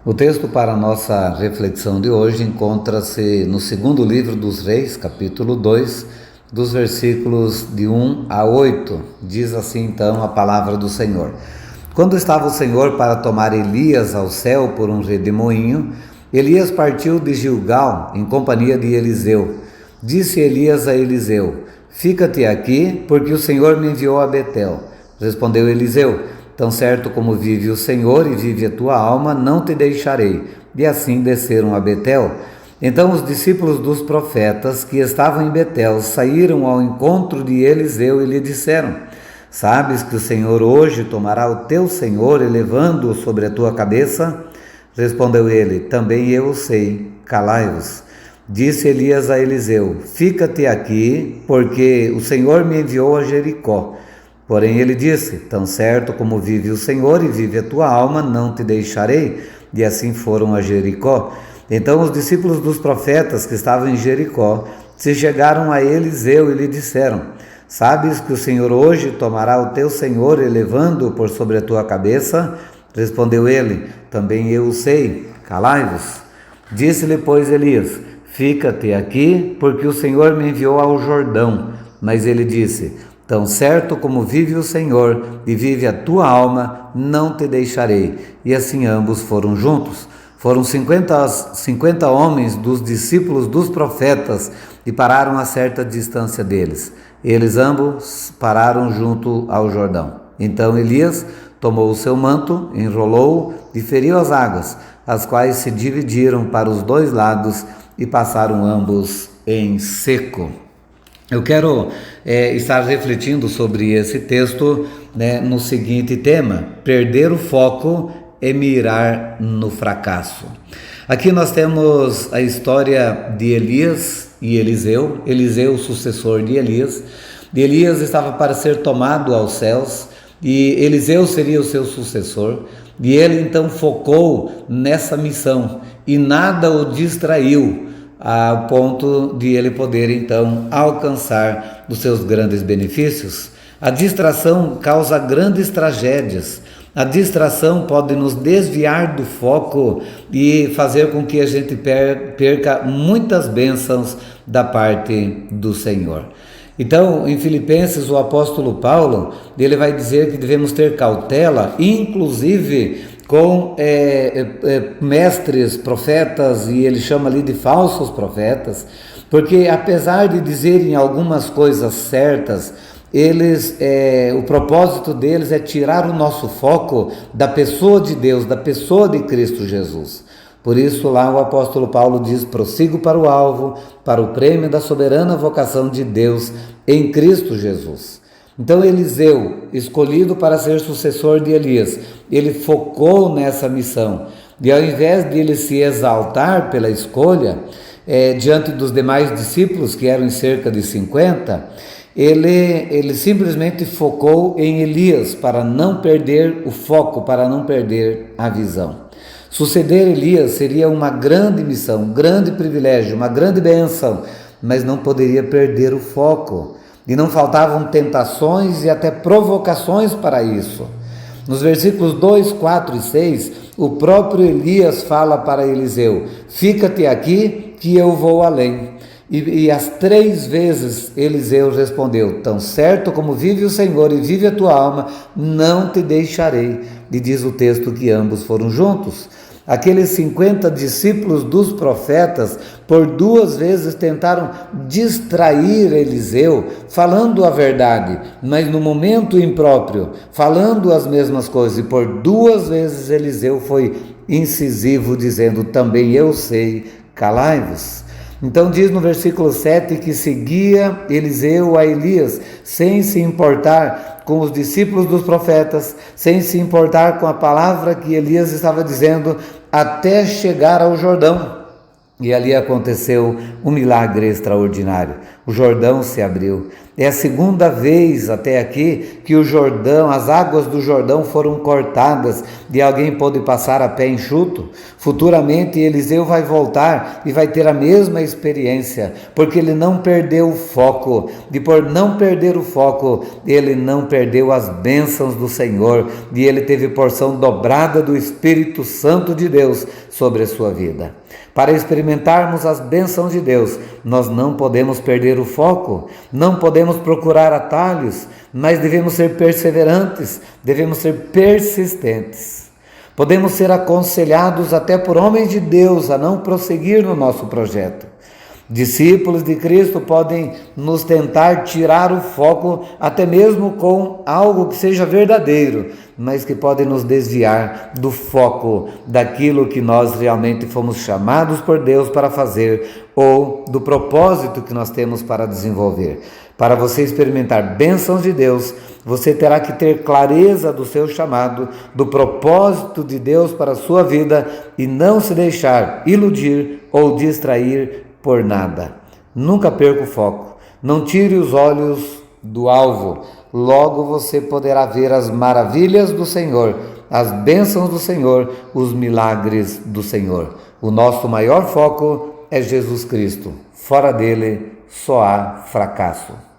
O texto para a nossa reflexão de hoje encontra-se no segundo livro dos Reis, capítulo 2, dos versículos de 1 a 8. Diz assim então a palavra do Senhor. Quando estava o Senhor para tomar Elias ao céu por um redemoinho, Elias partiu de Gilgal em companhia de Eliseu. Disse Elias a Eliseu: "Fica-te aqui, porque o Senhor me enviou a Betel." Respondeu Eliseu: "Tão certo como vive o Senhor e vive a tua alma, não te deixarei." E assim desceram a Betel. Então os discípulos dos profetas que estavam em Betel saíram ao encontro de Eliseu e lhe disseram: "Sabes que o Senhor hoje tomará o teu senhor, elevando-o sobre a tua cabeça?" Respondeu ele: "Também eu o sei, calai-vos." Disse Elias a Eliseu: "Fica-te aqui, porque o Senhor me enviou a Jericó." Porém ele disse: "Tão certo como vive o Senhor e vive a tua alma, não te deixarei." E assim foram a Jericó. Então os discípulos dos profetas que estavam em Jericó se chegaram a Eliseu e lhe disseram: "Sabes que o Senhor hoje tomará o teu senhor, elevando-o por sobre a tua cabeça?" Respondeu ele: "Também eu o sei, calai-vos." Disse-lhe, pois, Elias: "Fica-te aqui, porque o Senhor me enviou ao Jordão." Mas ele disse: "Tão certo como vive o Senhor e vive a tua alma, não te deixarei." E assim ambos foram juntos. Foram 50 homens dos discípulos dos profetas e pararam a certa distância deles. Eles ambos pararam junto ao Jordão. Então Elias tomou o seu manto, enrolou-o e feriu as águas, as quais se dividiram para os dois lados e passaram ambos em seco. Eu quero estar refletindo sobre esse texto, no seguinte tema: perder o foco e mirar no fracasso. Aqui nós temos a história de Elias e Eliseu. Eliseu, sucessor de Elias. Elias estava para ser tomado aos céus e Eliseu seria o seu sucessor. E ele então focou nessa missão e nada o distraiu, ao ponto de ele poder então alcançar os seus grandes benefícios. A distração causa grandes tragédias. A distração pode nos desviar do foco e fazer com que a gente perca muitas bênçãos da parte do Senhor. Então, em Filipenses, o apóstolo Paulo, ele vai dizer que devemos ter cautela, inclusive com mestres, profetas, e ele chama ali de falsos profetas, porque apesar de dizerem algumas coisas certas, o propósito deles é tirar o nosso foco da pessoa de Deus, da pessoa de Cristo Jesus. Por isso lá o apóstolo Paulo diz: "Prossigo para o alvo, para o prêmio da soberana vocação de Deus em Cristo Jesus." Então Eliseu, escolhido para ser sucessor de Elias, ele focou nessa missão. E ao invés de ele se exaltar pela escolha, diante dos demais discípulos, que eram em cerca de 50, ele simplesmente focou em Elias para não perder o foco, para não perder a visão. Suceder Elias seria uma grande missão, um grande privilégio, uma grande bênção, mas não poderia perder o foco. E não faltavam tentações e até provocações para isso. Nos versículos 2, 4 e 6, o próprio Elias fala para Eliseu: "Fica-te aqui que eu vou além." E as 3 vezes Eliseu respondeu: "Tão certo como vive o Senhor e vive a tua alma, não te deixarei." E diz o texto que ambos foram juntos. Aqueles 50 discípulos dos profetas, por 2 vezes tentaram distrair Eliseu, falando a verdade, mas no momento impróprio, falando as mesmas coisas. E por 2 vezes Eliseu foi incisivo, dizendo: "Também eu sei, calai-vos." Então diz no versículo 7 que seguia Eliseu a Elias, sem se importar com os discípulos dos profetas, sem se importar com a palavra que Elias estava dizendo, até chegar ao Jordão. E ali aconteceu um milagre extraordinário. o Jordão se abriu. É a segunda vez até aqui que o Jordão, as águas do Jordão foram cortadas e alguém pôde passar a pé enxuto. Futuramente Eliseu vai voltar e vai ter a mesma experiência, porque ele não perdeu o foco. E por não perder o foco, ele não perdeu as bênçãos do Senhor e ele teve porção dobrada do Espírito Santo de Deus sobre a sua vida. Para experimentarmos as bênçãos de Deus, nós não podemos perder o foco, não podemos procurar atalhos, mas devemos ser perseverantes, devemos ser persistentes. Podemos ser aconselhados até por homens de Deus a não prosseguir no nosso projeto. Discípulos de Cristo podem nos tentar tirar o foco até mesmo com algo que seja verdadeiro, mas que pode nos desviar do foco daquilo que nós realmente fomos chamados por Deus para fazer ou do propósito que nós temos para desenvolver. Para você experimentar bênçãos de Deus, você terá que ter clareza do seu chamado, do propósito de Deus para a sua vida e não se deixar iludir ou distrair por nada. Nunca perca o foco, não tire os olhos do alvo, logo você poderá ver as maravilhas do Senhor, as bênçãos do Senhor, os milagres do Senhor. O nosso maior foco é Jesus Cristo, fora dele só há fracasso.